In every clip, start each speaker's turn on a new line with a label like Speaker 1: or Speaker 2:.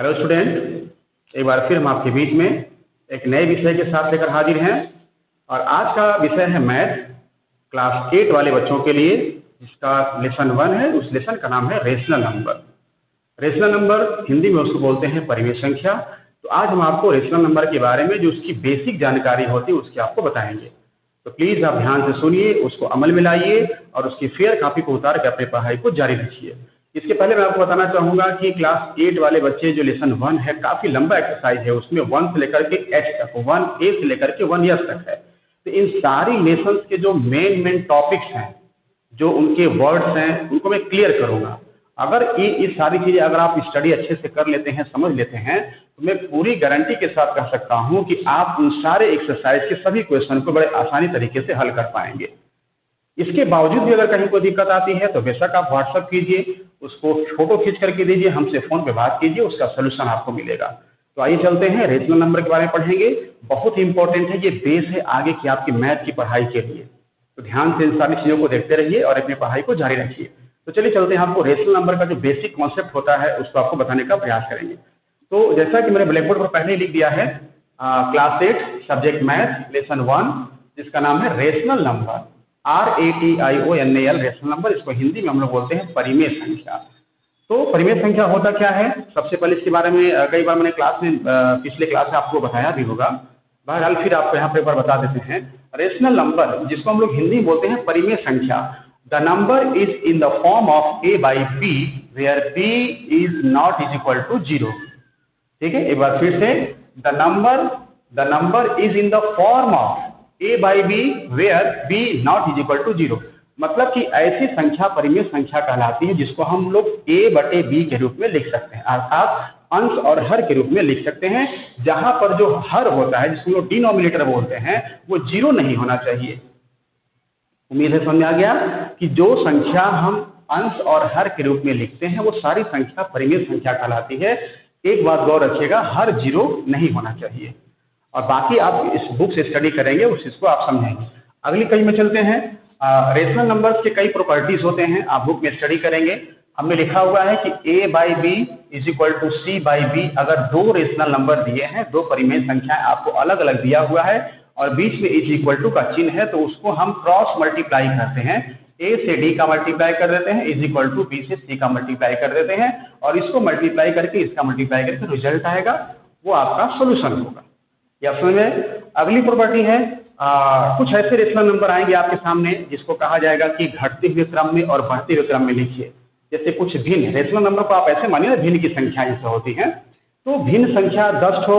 Speaker 1: Hello student, एक बार फिर हम आपके बीच में एक नए विषय के साथ लेकर हाजिर हैं। और आज का विषय है मैथ क्लास 8 वाले बच्चों के लिए, जिसका लेसन 1 है। उस लेसन का नाम है rational number. Rational number Hindi में उसको बोलते हैं परिमेय संख्या। तो आज हम आपको रेशनल नंबर के बारे में जो उसकी बेसिक जानकारी होती है उसकी आपको बताएंगे। तो प्लीज़ आप ध्यान से सुनिए, उसको अमल में लाइए और उसकी फेयर कॉपी को उतार कर अपनी पढ़ाई को जारी रखिए। इसके पहले मैं आपको बताना चाहूँगा कि क्लास 8 वाले बच्चे जो लेसन 1 है, काफ़ी लंबा एक्सरसाइज है। उसमें 1 से लेकर के एच तक, 1A से लेकर के 1S तक है। तो इन सारी लेसन्स के जो मेन टॉपिक्स हैं, जो उनके वर्ड्स हैं, उनको मैं क्लियर करूँगा। अगर ये सारी चीज़ें अगर आप स्टडी अच्छे से कर लेते हैं, समझ लेते हैं, तो मैं पूरी गारंटी के साथ कह सकता हूँ कि आप उन सारे एक्सरसाइज के सभी क्वेश्चन को बड़े आसानी तरीके से हल कर पाएंगे। इसके बावजूद भी अगर कहीं कोई दिक्कत आती है तो बेशक आप व्हाट्सअप कीजिए, उसको फोटो खींच करके दीजिए, हमसे फ़ोन पे बात कीजिए, उसका सोल्यूशन आपको मिलेगा। तो आइए चलते हैं, रेशनल नंबर के बारे में पढ़ेंगे। बहुत ही इंपॉर्टेंट है, ये बेस है आगे की आपकी मैथ की पढ़ाई के लिए। तो ध्यान से इन सारी चीज़ों को देखते रहिए और अपनी पढ़ाई को जारी रखिए। तो चलिए चलते हैं, आपको रेशनल नंबर का जो बेसिक कॉन्सेप्ट होता है उसको आपको बताने का प्रयास करेंगे। तो जैसा कि मैंने ब्लैक बोर्ड पर पहले ही लिख दिया है, क्लास 8 सब्जेक्ट मैथ लेसन 1, जिसका नाम है rational number, RATIONAL rational number. इसको हिंदी में हम लोग बोलते हैं परिमेय संख्या। तो परिमेय संख्या होता क्या है, सबसे पहले इसके बारे में कई बार मैंने क्लास में पिछले क्लास में आपको बताया भी होगा। बहरहाल फिर आपको यहाँ पर एक बार बता देते हैं। रेशनल नंबर, जिसको हम लोग हिंदी में बोलते हैं परिमेय संख्या, the number is in the form of A by B where B is not is equal to 0। ठीक है, एक बार फिर से, the number is in the form of A by B where B not is equal to 0। मतलब कि ऐसी संख्या परिमेय संख्या कहलाती है जिसको हम लोग A बटे B के रूप में लिख सकते हैं, अर्थात अंश और हर के रूप में लिख सकते हैं, जहां पर जो हर होता है, जिसको लोग डिनोमिनेटर बोलते हैं, वो 0 नहीं होना चाहिए। उम्मीद है समझ में आ गया कि जो संख्या हम अंश और हर के रूप में लिखते हैं वो सारी संख्या परिमेय संख्या कहलाती है। एक बात गौर रखिएगा, हर 0 नहीं होना चाहिए। और बाकी आप इस बुक से स्टडी करेंगे, उस चीज़ को आप समझेंगे। अगली कड़ी में चलते हैं। रेशनल नंबर्स के कई प्रॉपर्टीज होते हैं, आप बुक में स्टडी करेंगे। हमने लिखा हुआ है कि A by B is equal to C by B। अगर दो रेशनल नंबर दिए हैं, दो परिमेय संख्याएं आपको अलग अलग दिया हुआ है और बीच में इज इक्वल टू का चिन्ह है, तो उसको हम क्रॉस मल्टीप्लाई करते हैं। A से D का मल्टीप्लाई कर देते हैं, इज इक्वल टू B से C का मल्टीप्लाई कर देते हैं, और इसको मल्टीप्लाई करके इसका मल्टीप्लाई करके रिजल्ट आएगा, वो आपका सोल्यूशन होगा। या समझ में? अगली प्रॉपर्टी है, कुछ ऐसे रेशनल नंबर आएंगे आपके सामने जिसको कहा जाएगा कि घटते हुए क्रम में और बढ़ते हुए क्रम में लिखिए। जैसे कुछ भिन्न रेशनल नंबर को आप ऐसे मानिए ना, भिन्न की संख्या जैसे होती है। तो भिन्न संख्या 10 ठो,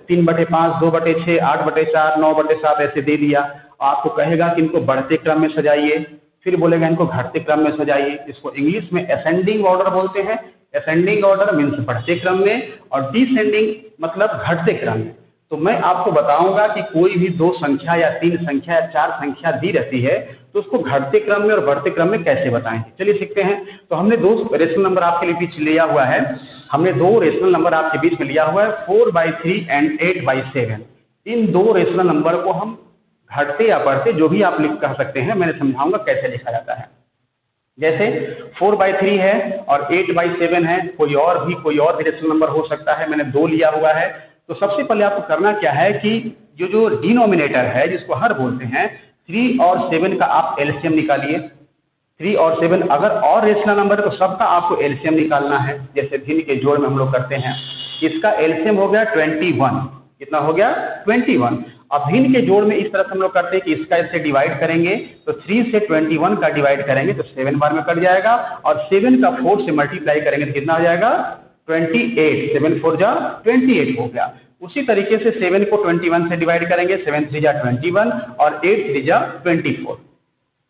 Speaker 1: 3/5, 2/6, 8/4, 9/7 ऐसे दे दिया। आपको कहेगा कि इनको बढ़ते क्रम में सजाइए, फिर बोलेगा इनको घटते क्रम में सजाइए। इसको इंग्लिश में असेंडिंग ऑर्डर बोलते हैं। असेंडिंग ऑर्डर मीन्स बढ़ते क्रम में, और डिसेंडिंग मतलब घटते क्रम में। तो मैं आपको बताऊंगा कि कोई भी दो संख्या या तीन संख्या या चार संख्या दी रहती है तो उसको घटते क्रम में और बढ़ते क्रम में कैसे बताएंगे, चलिए सीखते हैं। तो हमने दो रेशनल नंबर आपके लिए बीच लिया हुआ है। हमने दो रेशनल नंबर आपके बीच में लिया हुआ है, 4/3 एंड 8/7। इन दो रेशनल नंबर को हम घटते या बढ़ते जो भी आप लिख कह सकते हैं, मैंने समझाऊंगा कैसे लिखा जाता है। जैसे 4/3 है और 8/7 है, कोई और भी रेशनल नंबर हो सकता है, मैंने दो लिया हुआ है। तो सबसे पहले आपको करना क्या है कि जो डिनोमिनेटर है, जिसको हर बोलते हैं, 3 और 7 का आप एलसीएम निकालिए। 3 और 7 अगर और रेशनल नंबर है तो सबका आपको एलसीएम निकालना है, जैसे भिन्न के जोड़ में हम लोग करते हैं। इसका एलसीएम हो गया 21। कितना हो गया? 21। अब भिन्न के जोड़ में इस तरह से हम लोग करते हैं कि इसका इससे डिवाइड करेंगे, तो 3 से 21 का डिवाइड करेंगे तो 7 बार में कट जाएगा, और 7 का 4 से मल्टीप्लाई करेंगे तो कितना हो जाएगा? 28। 7 4 जा 28 हो गया। उसी तरीके से 7 को 21 से डिवाइड करेंगे, 7 3 जा 21 और 8 3 जा 24।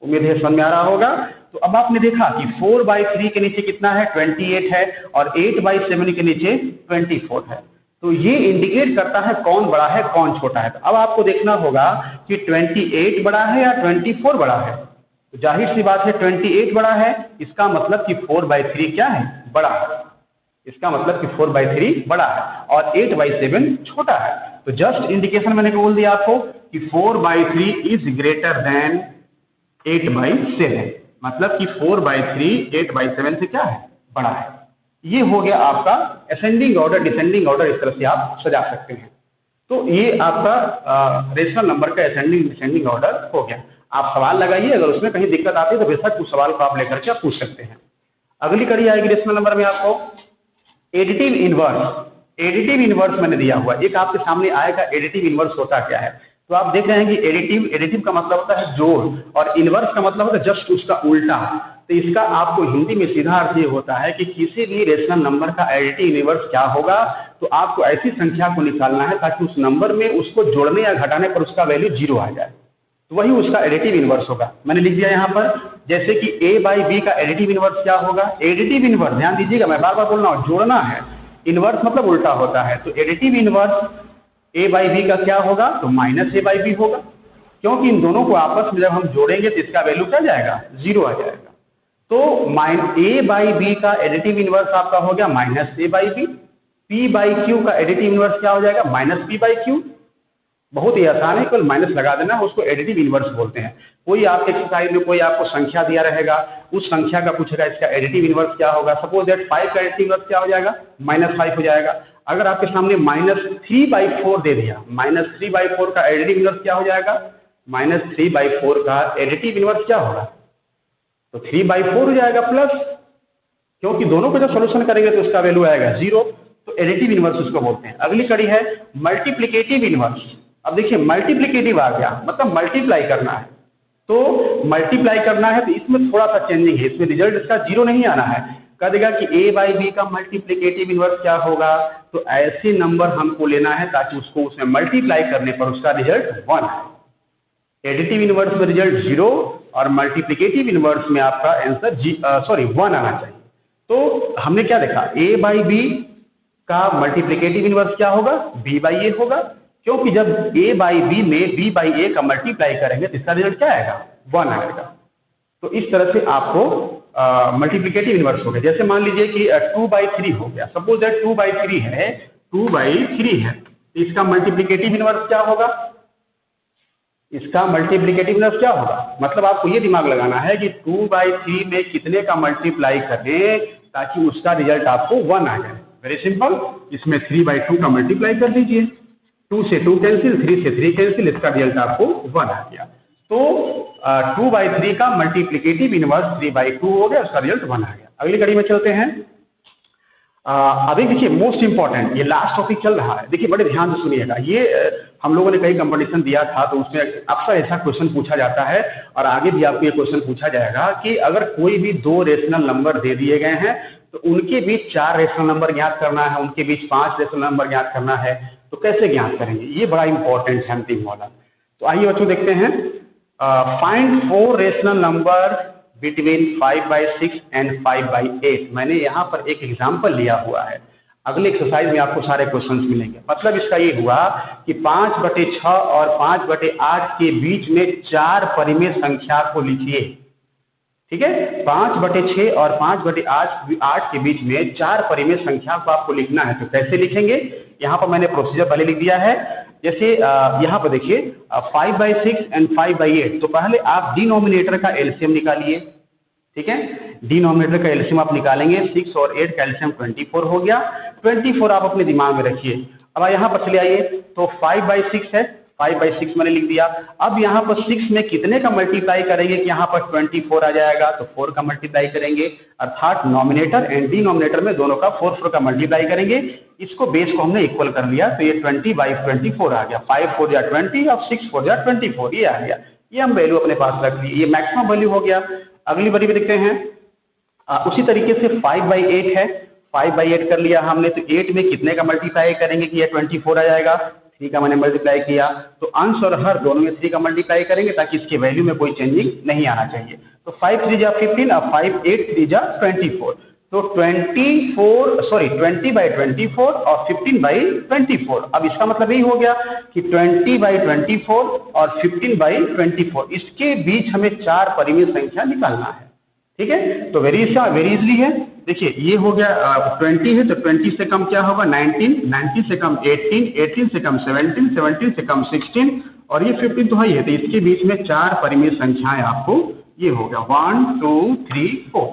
Speaker 1: उम्मीद है समझ में आ रहा होगा। तो अब आपने देखा कि 4/3 के नीचे कितना है? 28 है, और 8/7 के नीचे 24 है। तो ये इंडिकेट करता है कौन बड़ा है कौन छोटा है। तो अब आपको देखना होगा कि 28 बड़ा है या 24 बड़ा है। तो जाहिर सी बात है 28 बड़ा है, इसका मतलब कि 4/3 क्या है? बड़ा है। इसका मतलब कि 4/3 बड़ा है और 8/7 छोटा है। तो जस्ट इंडिकेशन मैंने बोल दिया आपको कि 4/3 इज ग्रेटर देन 8/7, मतलब कि 4/3 8/7 से क्या है? बड़ा है। ये हो गया आपका असेंडिंग ऑर्डर, डिसेंडिंग ऑर्डर, इस तरह से आप सजा सकते हैं। तो ये आपका रेशनल नंबर का असेंडिंग डिसेंडिंग ऑर्डर हो गया। आप सवाल लगाइए, अगर उसमें कहीं दिक्कत आती है तो बेशक उस सवाल को आप लेकर के आप पूछ सकते हैं। अगली कड़ी आएगी रेशनल नंबर में आपको एडिटिव इनवर्स। एडिटिव इनवर्स मैंने दिया हुआ, एक आपके सामने आएगा एडिटिव इनवर्स होता क्या है। तो आप देख रहे हैं कि एडिटिव का मतलब होता है जोड़ और इनवर्स का मतलब होता है जस्ट उसका उल्टा। तो इसका आपको हिंदी में सीधा अर्थ ये होता है कि किसी भी रेशनल नंबर का एडिटिव इनवर्स क्या होगा, तो आपको ऐसी संख्या को निकालना है ताकि उस नंबर में उसको जोड़ने या घटाने पर उसका वैल्यू 0 आ जाए, तो वही उसका एडिटिव इनवर्स होगा। मैंने लिख दिया यहाँ पर, जैसे कि a बाई बी का एडिटिव इनवर्स क्या होगा। एडिटिव इनवर्स ध्यान दीजिएगा, मैं बार बार बोल रहा हूँ, जोड़ना है, इनवर्स मतलब उल्टा होता है। तो additive inverse a by B का क्या होगा, तो माइनस a बाई बी होगा, क्योंकि इन दोनों को आपस में जब हम जोड़ेंगे तो इसका वैल्यू क्या जाएगा, 0 आ जाएगा। तो a बाई बी का एडिटिव इनवर्स आपका हो गया minus a by B. p by Q का एडिटिव इनवर्स क्या हो जाएगा, माइनस p बाई क्यू। बहुत ही आसान है, केवल माइनस लगा देना, उसको एडिटिव इनवर्स बोलते हैं। कोई आप एक्सरसाइज में कोई आपको संख्या दिया रहेगा, उस संख्या का पूछेगा इसका एडिटिव इनवर्स क्या होगा। सपोज दैट 5 का एडिटिव इनवर्स क्या हो जाएगा, -5 हो जाएगा। अगर आपके सामने -3/4 दे दिया, -3/4 का एडिटिव इनवर्स क्या हो जाएगा, -3/4 का एडिटिव इनवर्स क्या होगा, तो 3/4 हो जाएगा प्लस, क्योंकि दोनों को जब सोल्यूशन करेंगे तो उसका वैल्यू आएगा 0। तो एडिटिव इनवर्स उसको बोलते हैं। अगली कड़ी है मल्टीप्लिकेटिव इनवर्स। अब देखिए मल्टीप्लिकेटिव आ गया, मतलब मल्टीप्लाई करना है। तो मल्टीप्लाई करना है तो इसमें थोड़ा सा चेंजिंग है, इसमें रिजल्ट इसका 0 नहीं आना है। कह देगा कि a बाई बी का मल्टीप्लिकेटिव इनवर्स क्या होगा, तो ऐसे नंबर हमको लेना है ताकि उसको उसमें मल्टीप्लाई करने पर उसका रिजल्ट 1 है। एडिटिव इनवर्स में रिजल्ट 0 और मल्टीप्लिकेटिव इनवर्स में आपका आंसर 1 आना चाहिए। तो हमने क्या देखा, a बाई बी का मल्टीप्लिकेटिव इनवर्स क्या होगा, b बाई ए होगा, क्योंकि जब a बाई बी में b बाई ए का मल्टीप्लाई करेंगे तो इसका रिजल्ट क्या आएगा, 1 आएगा। तो इस तरह से आपको मल्टीप्लिकेटिव इनवर्स हो गया। जैसे मान लीजिए कि 2/3 हो गया, सपोज दैट 2/3 है, 2/3 है, तो इसका मल्टीप्लिकेटिव इनवर्स क्या होगा, इसका मल्टीप्लिकेटिव इनवर्स क्या होगा, मतलब आपको ये दिमाग लगाना है कि 2/3 में कितने का मल्टीप्लाई करें ताकि उसका रिजल्ट आपको 1 आ जाए। वेरी सिंपल, इसमें 3/2 का मल्टीप्लाई कर दीजिए, 2 से 2 कैंसिल, 3 से 3 कैंसिल, इसका रिजल्ट आपको 1 आ गया। तो 2/3 का मल्टीप्लिकेटिव इनवर्स 3/2 हो गया, उसका रिजल्ट 1 आ गया। अगली कड़ी में चलते हैं। अभी देखिए मोस्ट इंपॉर्टेंट, ये लास्ट टॉपिक चल रहा है, देखिए बड़े ध्यान से सुनिएगा। ये हम लोगों ने कई कंपटीशन दिया था तो उसमें अक्सर ऐसा क्वेश्चन पूछा जाता है और आगे भी आपको ये क्वेश्चन पूछा जाएगा कि अगर कोई भी 2 रेशनल नंबर दे दिए गए हैं तो उनके बीच 4 रेशनल नंबर ज्ञात करना है, उनके बीच 5 रेशनल नंबर ज्ञात करना है, तो कैसे ज्ञात करेंगे, ये बड़ा इंपॉर्टेंट है अंतिम वाला। तो आइए बच्चों देखते हैं, find 4 rational number between 5/6 and 5/8। मैंने यहाँ पर एक एग्जाम्पल लिया हुआ है, अगले एक्सरसाइज में आपको सारे क्वेश्चंस मिलेंगे। मतलब इसका ये हुआ कि 5/6 और 5/8 के बीच में 4 परिमेय संख्या को लिखिए। ठीक है, 5/6 और 5/8 के बीच में 4 परिमेय संख्या को आपको लिखना है। तो कैसे लिखेंगे, यहाँ पर मैंने प्रोसीजर पहले लिख दिया है। जैसे यहाँ पर देखिए 5/6 एंड 5/8, तो पहले आप डिनोमिनेटर का एलसीएम निकालिए। ठीक है, डिनोमिनेटर का एलसीएम आप निकालेंगे, 6 और 8 का एलसीएम 24 हो गया। 24 आप अपने दिमाग में रखिए। अब यहाँ पर चले आइए, तो 5/6 है, 5/6 मैंने लिख दिया। अब यहाँ पर 6 में कितने का मल्टीप्लाई करेंगे कि यहाँ पर 24 आ जाएगा, तो 4 का मल्टीप्लाई करेंगे, अर्थात नॉमिनेटर एंड डिनोमिनेटर में दोनों का 4 का मल्टीप्लाई करेंगे। इसको बेस को हमने इक्वल कर लिया, तो ये 20/24 आ गया। 5 4 या 20 और 6 4 या 24, ये आ गया। ये हम वैल्यू अपने पास रख ली, ये मैक्सिमम वैल्यू हो गया। अगली बारी में देखते हैं, उसी तरीके से 5/8 है, 5/8 कर लिया हमने, तो 8 में कितने का मल्टीप्लाई करेंगे कि ये 24 आ जाएगा। 3 का मैंने मल्टीप्लाई किया, तो अंश और हर दोनों में 3 का मल्टीप्लाई करेंगे ताकि इसके वैल्यू में कोई चेंजिंग नहीं आना चाहिए। तो 5 3 जा 15 और 5 8 3 जा 24, तो 20/24 और 15/24। अब इसका मतलब यही हो गया कि 20/24 और 15/24, इसके बीच हमें 4 परिमेय संख्या निकालना है। ठीक है, तो वेरी इजली है। देखिए ये हो गया 20 है, तो 20 से कम क्या होगा 19, 19 से कम 18, 18 से कम 17, 17 से कम 16 और ये 15 तो है ही है। तो इसके बीच में 4 परिमेय संख्याएं आपको ये हो गया 1 2 3 4।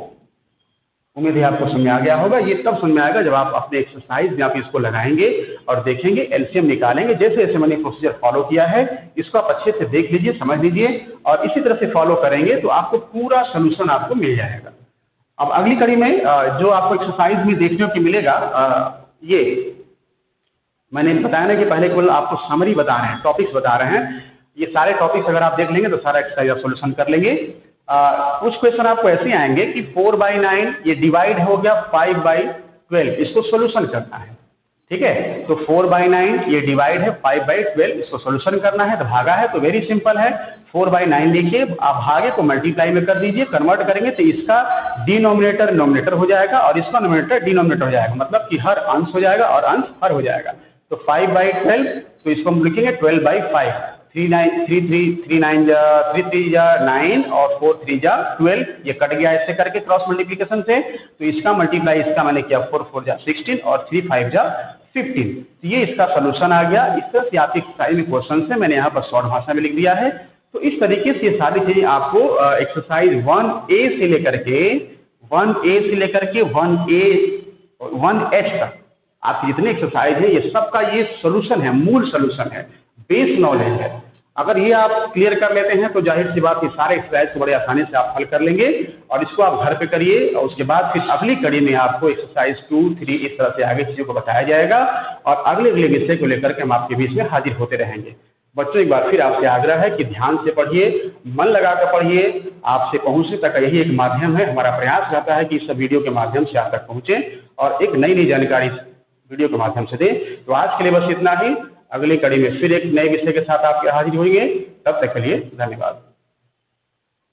Speaker 1: उम्मीद है आपको समझ में आ गया होगा। ये तब समझ में आएगा जब आप अपने एक्सरसाइज में आप इसको लगाएंगे और देखेंगे, एलसीएम निकालेंगे। जैसे जैसे मैंने प्रोसीजर फॉलो किया है, इसको आप अच्छे से देख लीजिए, समझ लीजिए और इसी तरह से फॉलो करेंगे तो आपको पूरा सोल्यूशन आपको मिल जाएगा। अब अगली कड़ी में जो आपको एक्सरसाइज में देखने को मिलेगा, ये मैंने बताया ना कि पहले केवल आपको समरी बता रहे हैं, टॉपिक्स बता रहे हैं। ये सारे टॉपिक्स अगर आप देख लेंगे तो सारा एक्सरसाइज आप सोल्यूशन कर लेंगे। कुछ क्वेश्चन आपको ऐसे आएंगे कि 4/9 ये डिवाइड हो गया 5/12, इसको सोल्यूशन करना है। ठीक है, तो 4/9 ये डिवाइड है 5/12, इसको सोल्यूशन करना है। तो भागा है तो वेरी सिंपल है, 4/9 लिखिए, आप भागे को मल्टीप्लाई में कर दीजिए, कन्वर्ट करेंगे तो इसका डिनोमिनेटर नोमिनेटर हो जाएगा और इसका नोमिनेटर डिनोमिनेटर हो जाएगा, मतलब कि हर अंश हो जाएगा और अंश हर हो जाएगा। तो 5/12, तो इसको हम लिखेंगे 12/5, 3 जा 9 और 4 3 जा 12, ये कट गया ऐसे करके क्रॉस मल्टीप्लिकेशन से। तो इसका मल्टीप्लाई इसका मैंने किया 4 4 जा 16 और 3 5 जा 15, तो ये इसका सोल्यूशन आ गया। इस तरह से आपकी एक्सरसाइज में क्वेश्चन है, मैंने यहाँ पर शॉर्ट भाषा में लिख दिया है। तो इस तरीके से ये सारी चीजें आपको एक्सरसाइज 1A से लेकर के 1H तक आपके जितने एक्सरसाइज है, ये सबका ये सोल्यूशन है, मूल सोल्यूशन है, बेस नॉलेज है। अगर ये आप क्लियर कर लेते हैं तो जाहिर सी बात, ये सारे एक्सरसाइज को बड़े आसानी से आप हल कर लेंगे और इसको आप घर पे करिए और उसके बाद फिर अगली कड़ी में आपको एक्सरसाइज 2, 3 इस तरह से आगे चीज़ों को बताया जाएगा और अगले विषय को लेकर के हम आपके बीच में हाजिर होते रहेंगे। बच्चों, एक बार फिर आपसे आग्रह है कि ध्यान से पढ़िए, मन लगा कर पढ़िए। आपसे पहुँचने तक यही एक माध्यम है, हमारा प्रयास रहता है कि इस वीडियो के माध्यम से आप तक पहुँचें और एक नई नई जानकारी वीडियो के माध्यम से दें। तो आज के लिए बस इतना ही, अगली कड़ी में फिर एक नए विषय के साथ आपके हाजिर होंगे। तब तक के लिए धन्यवाद।